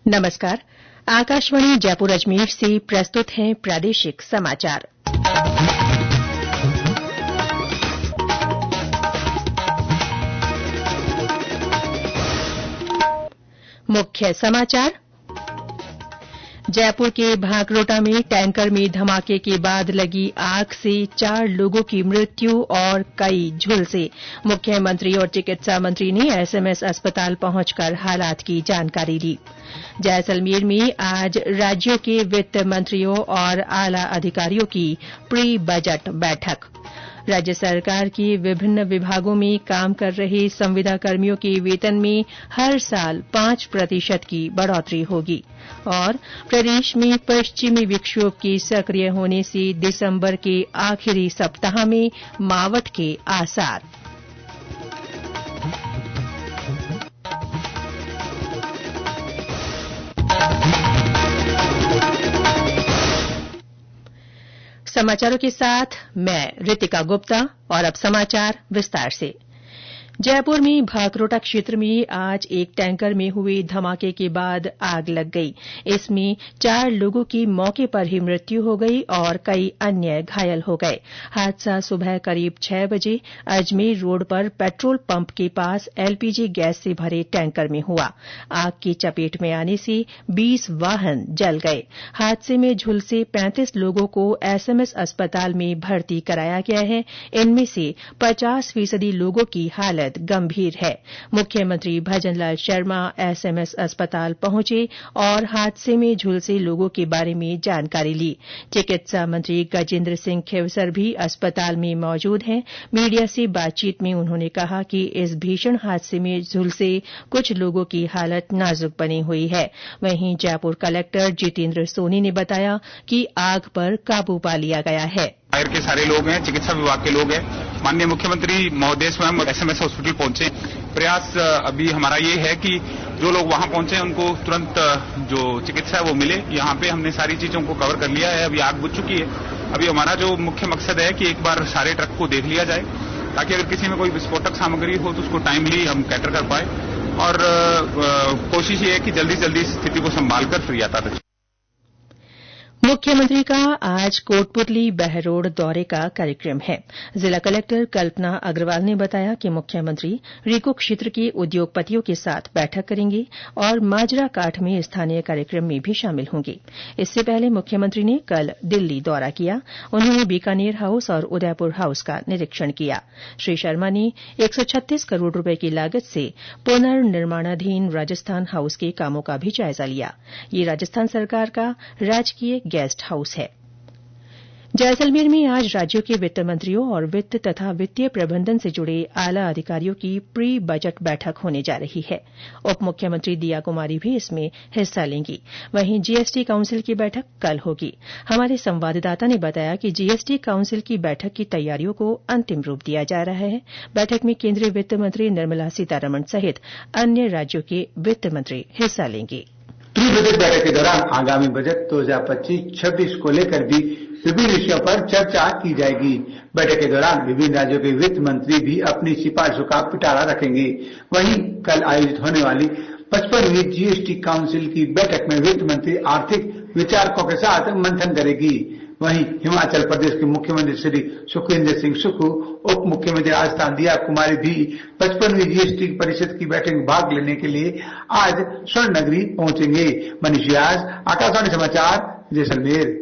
नमस्कार। आकाशवाणी जयपुर अजमेर से प्रस्तुत हैं प्रादेशिक समाचार। मुख्य समाचार। जयपुर के भांकरोटा में टैंकर में धमाके के बाद लगी आग से 4 लोगों की मृत्यु और कई झुलसे। मुख्यमंत्री और चिकित्सा मंत्री ने एसएमएस अस्पताल पहुंचकर हालात की जानकारी ली। जैसलमेर में आज राज्यों के वित्त मंत्रियों और आला अधिकारियों की प्री बजट बैठक। राज्य सरकार के विभिन्न विभागों में काम कर रहे संविदा कर्मियों के वेतन में हर साल 5% की बढ़ोतरी होगी। और प्रदेश में पश्चिमी विक्षोभ के सक्रिय होने से दिसंबर के आखिरी सप्ताह में मावठ के आसार। समाचारों के साथ मैं रितिका गुप्ता और अब समाचार विस्तार से। जयपुर में भांकरोटा क्षेत्र में आज एक टैंकर में हुए धमाके के बाद आग लग गई। इसमें 4 लोगों की मौके पर ही मृत्यु हो गई और कई अन्य घायल हो गए। हादसा सुबह करीब 6 बजे अजमेर रोड पर पेट्रोल पंप के पास एलपीजी गैस से भरे टैंकर में हुआ। आग की चपेट में आने से 20 वाहन जल गए। हादसे में झुलसे 35 लोगों को एसएमएस अस्पताल में भर्ती कराया गया है। इनमें से 50% लोगों की हालत गंभीर है। मुख्यमंत्री भजनलाल शर्मा एसएमएस अस्पताल पहुंचे और हादसे में झुलसे लोगों के बारे में जानकारी ली। चिकित्सा मंत्री गजेंद्र सिंह खींवसर भी अस्पताल में मौजूद हैं। मीडिया से बातचीत में उन्होंने कहा कि इस भीषण हादसे में झुलसे कुछ लोगों की हालत नाजुक बनी हुई है। वहीं जयपुर कलेक्टर जितेंद्र सोनी ने बताया कि आग पर काबू पा लिया गया है। फायर के सारे लोग हैं, चिकित्सा विभाग के लोग हैं। माननीय मुख्यमंत्री महोदय स्वयं एसएमएस हॉस्पिटल पहुंचे। प्रयास अभी हमारा ये है कि जो लोग वहां पहुंचे उनको तुरंत जो चिकित्सा है वो मिले। यहाँ पे हमने सारी चीजों को कवर कर लिया है। अभी आग बुझ चुकी है। अभी हमारा जो मुख्य मकसद है कि एक बार सारे ट्रक को देख लिया जाए ताकि अगर किसी में कोई विस्फोटक सामग्री हो तो उसको टाइमली हम कैटर कर पाए। और कोशिश ये है कि जल्दी से जल्दी स्थिति को संभालकर फिर यातायात। मुख्यमंत्री का आज कोटपुतली बहरोड दौरे का कार्यक्रम है। जिला कलेक्टर कल्पना अग्रवाल ने बताया कि मुख्यमंत्री रीको क्षेत्र के उद्योगपतियों के साथ बैठक करेंगे और माजरा काठ में स्थानीय कार्यक्रम में भी शामिल होंगे। इससे पहले मुख्यमंत्री ने कल दिल्ली दौरा किया। उन्होंने बीकानेर हाउस और उदयपुर हाउस का निरीक्षण किया। श्री शर्मा ने 136 करोड़ रुपए की लागत से पुनर्निर्माणाधीन राजस्थान हाउस के कामों का भी जायजा लिया। ये राजस्थान सरकार का राजकीय गेस्ट हाउस है। जैसलमेर में आज राज्यों के वित्त मंत्रियों और वित्त तथा वित्तीय प्रबंधन से जुड़े आला अधिकारियों की प्री बजट बैठक होने जा रही है। उप मुख्यमंत्री दिया कुमारी भी इसमें हिस्सा लेंगी। वहीं जीएसटी काउंसिल की बैठक कल होगी। हमारे संवाददाता ने बताया कि जीएसटी काउंसिल की बैठक की तैयारियों को अंतिम रूप दिया जा रहा है। बैठक में केंद्रीय वित्त मंत्री निर्मला सीतारमण सहित अन्य राज्यों के वित्त मंत्री हिस्सा लेंगे। प्री बजट बैठक के दौरान आगामी बजट 2025-26 को लेकर भी विभिन्न विषयों पर चर्चा की जाएगी। बैठक के दौरान विभिन्न राज्यों के वित्त मंत्री भी अपनी सिफारिशों का पिटारा रखेंगे। वहीं कल आयोजित होने वाली 55वीं जीएसटी काउंसिल की बैठक में वित्त मंत्री आर्थिक विचारकों के साथ मंथन करेगी। वहीं हिमाचल प्रदेश के मुख्यमंत्री श्री सुखविंदर सिंह सुक्खू, उप मुख्यमंत्री राजस्थान दिया कुमारी भी 55वीं जीएसटी परिषद की बैठक में भाग लेने के लिए आज स्वर्ण नगरी पहुंचेंगे। मनीष व्यास, आकाशवाणी समाचार, जैसलमेर।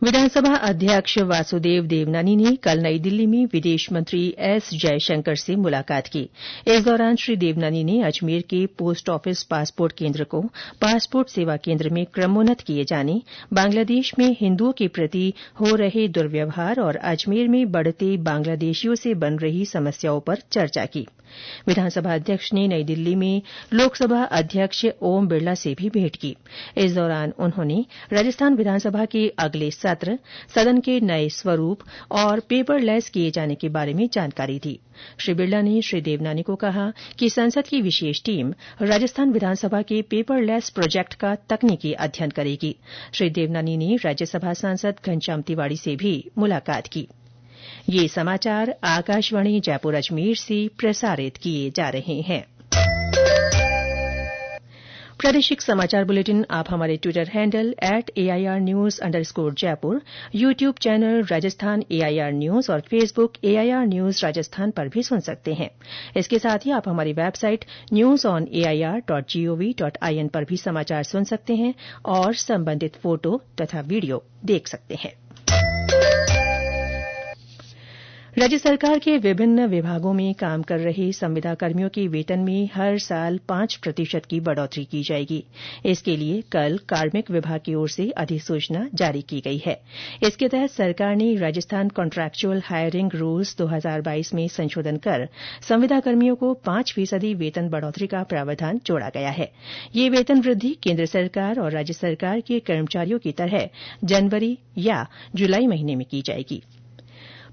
विधानसभा अध्यक्ष वासुदेव देवनानी ने कल नई दिल्ली में विदेश मंत्री एस जयशंकर से मुलाकात की। इस दौरान श्री देवनानी ने अजमेर के पोस्ट ऑफिस पासपोर्ट केन्द्र को पासपोर्ट सेवा केन्द्र में क्रमोन्नत किए जाने, बांग्लादेश में हिन्दुओं के प्रति हो रहे दुर्व्यवहार और अजमेर में बढ़ते बांग्लादेशियों से बन रही समस्याओं पर चर्चा की। विधानसभा अध्यक्ष ने नई दिल्ली में लोकसभा अध्यक्ष ओम बिरला से भी भेंट की। इस दौरान उन्होंने राजस्थान विधानसभा के अगले सत्र, सदन के नए स्वरूप और पेपरलेस किए जाने के बारे में जानकारी दी। श्री बिरला ने श्री देवनानी को कहा कि संसद की विशेष टीम राजस्थान विधानसभा के पेपरलेस प्रोजेक्ट का तकनीकी अध्ययन करेगी। श्री देवनानी ने राज्यसभा सांसद घनश्याम तिवाड़ी से भी मुलाकात की। ये समाचार आकाशवाणी जयपुर अजमेर से प्रसारित किए जा रहे हैं। प्रादेशिक समाचार बुलेटिन आप हमारे Twitter handle @AIRnews_Jaipur, YouTube channel Rajasthan AIR news और फेसबुक AIR न्यूज राजस्थान पर भी सुन सकते हैं। इसके साथ ही आप हमारी वेबसाइट newsonair.gov.in पर भी समाचार सुन सकते हैं और संबंधित फोटो तथा वीडियो देख सकते हैं। राज्य सरकार के विभिन्न विभागों में काम कर रहे संविदा कर्मियों के वेतन में हर साल 5% की बढ़ोतरी की जाएगी। इसके लिए कल कार्मिक विभाग की ओर से अधिसूचना जारी की गई है। इसके तहत सरकार ने राजस्थान कॉन्ट्रैक्चुअल हायरिंग रूल्स 2022 में संशोधन कर संविदा कर्मियों को 5% वेतन बढ़ोतरी का प्रावधान जोड़ा गया है। यह वेतन वृद्धि केंद्र सरकार और राज्य सरकार के कर्मचारियों की तरह जनवरी या जुलाई महीने में की जाएगी।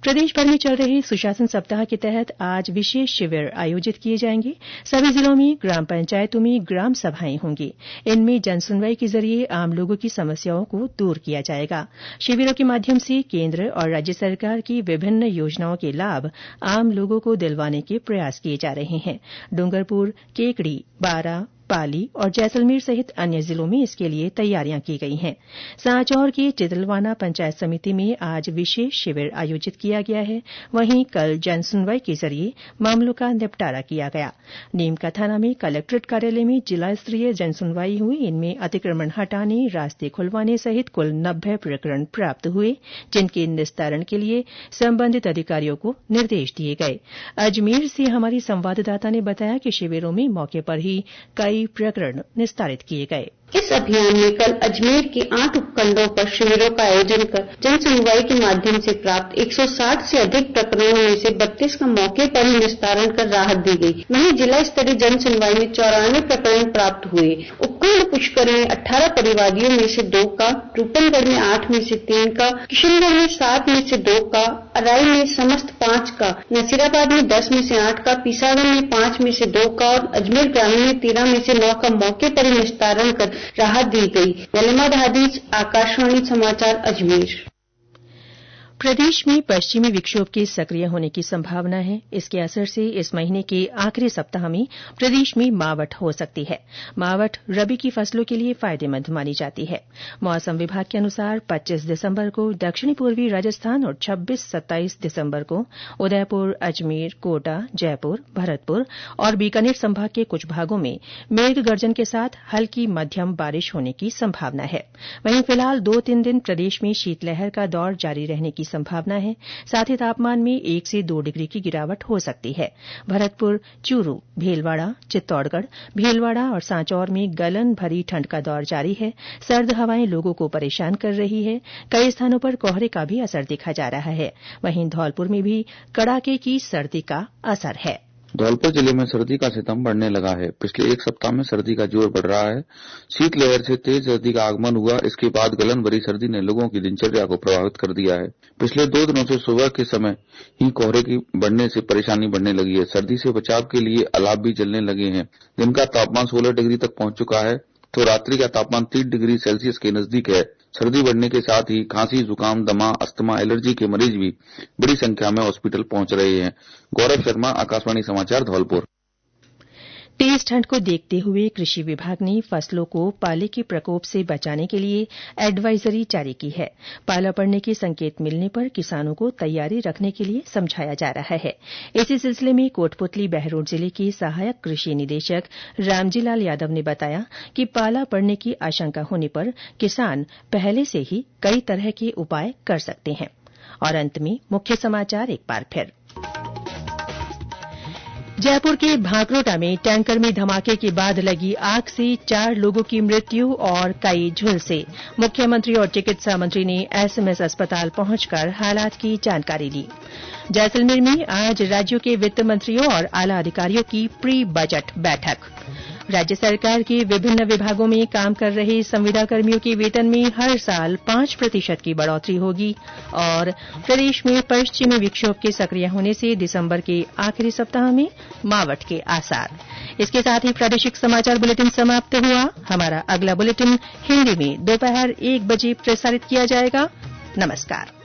प्रदेश भर में चल रहे सुशासन सप्ताह के तहत आज विशेष शिविर आयोजित किए जाएंगे। सभी जिलों में ग्राम पंचायतों में ग्राम सभाएं होंगी। इनमें जनसुनवाई के जरिए आम लोगों की समस्याओं को दूर किया जाएगा। शिविरों के माध्यम से केंद्र और राज्य सरकार की विभिन्न योजनाओं के लाभ आम लोगों को दिलवाने के प्रयास किए जा रहे हैं। डूंगरपुर, केकड़ी, बारां, पाली और जैसलमेर सहित अन्य जिलों में इसके लिए तैयारियां की गई हैं। सांचौर के चितलवाना पंचायत समिति में आज विशेष शिविर आयोजित किया गया है। वहीं कल जनसुनवाई के जरिए मामलों का निपटारा किया गया। नीमका थाना में कलेक्ट्रेट कार्यालय में जिला स्तरीय जनसुनवाई हुई। इनमें अतिक्रमण हटाने, रास्ते खुलवाने सहित कुल 90 प्रकरण प्राप्त हुए, जिनके निस्तारण के लिए संबंधित अधिकारियों को निर्देश दिए गए। अजमेर से हमारी संवाददाता ने बताया कि शिविरों में मौके पर ही कई प्रकरण निस्तारित किए गए। इस अभियान में कल अजमेर के 8 उपखंडों पर शिविरों का आयोजन कर जन सुनवाई के माध्यम से प्राप्त 160 से अधिक प्रकरणों में से 32 का मौके पर ही निस्तारण कर राहत दी गई। वहीं जिला स्तरीय जन सुनवाई में 94 प्रकरण प्राप्त हुए। उपखंड पुष्कर में 18 परिवादियों में से 2 का, रूपनगढ़ में 8 में से 3 का, किशनगढ़ में 7 में से 2 का, अराई में समस्त 5 का, नसीराबाद में 10 में से 8 का, पिसावर में 5 में से 2 का और अजमेर ग्रामीण में 13 में से 9 का मौके पर ही निस्तारण कर राहत दी गई। मोहम्मद हादिज, आकाशवाणी समाचार, अजमेर। प्रदेश में पश्चिमी विक्षोभ के सक्रिय होने की संभावना है। इसके असर से इस महीने के आखिरी सप्ताह में प्रदेश में मावठ हो सकती है। मावठ रबी की फसलों के लिए फायदेमंद मानी जाती है। मौसम विभाग के अनुसार 25 दिसंबर को दक्षिणी पूर्वी राजस्थान और 26-27 दिसंबर को उदयपुर, अजमेर, कोटा, जयपुर, भरतपुर और बीकानेर संभाग के कुछ भागों में मेघ गर्जन के साथ हल्की मध्यम बारिश होने की संभावना है। वहीं फिलहाल 2-3 दिन प्रदेश में शीतलहर का दौर जारी रहने की संभावना है। साथ ही तापमान में 1 से 2 डिग्री की गिरावट हो सकती है। भरतपुर, चूरू, भीलवाड़ा, चित्तौड़गढ़, भीलवाड़ा और सांचौर में गलन भरी ठंड का दौर जारी है। सर्द हवाएं लोगों को परेशान कर रही है। कई स्थानों पर कोहरे का भी असर देखा जा रहा है। वहीं धौलपुर में भी कड़ाके की सर्दी का असर है। धौलपुर जिले में सर्दी का सितम बढ़ने लगा है। पिछले 1 सप्ताह में सर्दी का जोर बढ़ रहा है। शीतलहर से तेज सर्दी का आगमन हुआ। इसके बाद गलन भरी सर्दी ने लोगों की दिनचर्या को प्रभावित कर दिया है। पिछले 2 दिनों से सुबह के समय ही कोहरे की बढ़ने से परेशानी बढ़ने लगी है। सर्दी से बचाव के लिए अलाव भी जलने लगे हैं। दिन का तापमान 16 डिग्री तक पहुंच चुका है तो रात्रि का तापमान 3 डिग्री सेल्सियस के नजदीक है। सर्दी बढ़ने के साथ ही खांसी, जुकाम, दमा, अस्थमा, एलर्जी के मरीज भी बड़ी संख्या में हॉस्पिटल पहुंच रहे हैं। गौरव शर्मा, आकाशवाणी समाचार, धौलपुर। तेज ठंड को देखते हुए कृषि विभाग ने फसलों को पाले के प्रकोप से बचाने के लिए एडवाइजरी जारी की है। पाला पड़ने के संकेत मिलने पर किसानों को तैयारी रखने के लिए समझाया जा रहा है। इसी सिलसिले में कोटपुतली, बहरोड जिले के सहायक कृषि निदेशक रामजीलाल यादव ने बताया कि पाला पड़ने की आशंका होने पर किसान पहले से ही कई तरह के उपाय कर सकते हैं। और अंत में मुख्य समाचार एक बार फिर। जयपुर के भांकरोटा में टैंकर में धमाके के बाद लगी आग से 4 लोगों की मृत्यु और कई झुलसे। मुख्यमंत्री और चिकित्सा मंत्री ने एसएमएस अस्पताल पहुंचकर हालात की जानकारी ली। जैसलमेर में आज राज्यों के वित्त मंत्रियों और आला अधिकारियों की प्री बजट बैठक। राज्य सरकार के विभिन्न विभागों में काम कर रहे संविदा कर्मियों के वेतन में हर साल 5% की बढ़ोतरी होगी। और प्रदेश में पश्चिमी विक्षोभ के सक्रिय होने से दिसंबर के आखिरी सप्ताह में मावठ के आसार। इसके साथ ही प्रादेशिक समाचार बुलेटिन समाप्त हुआ। हमारा अगला बुलेटिन हिन्दी में दोपहर 1 बजे प्रसारित किया जाएगा। नमस्कार।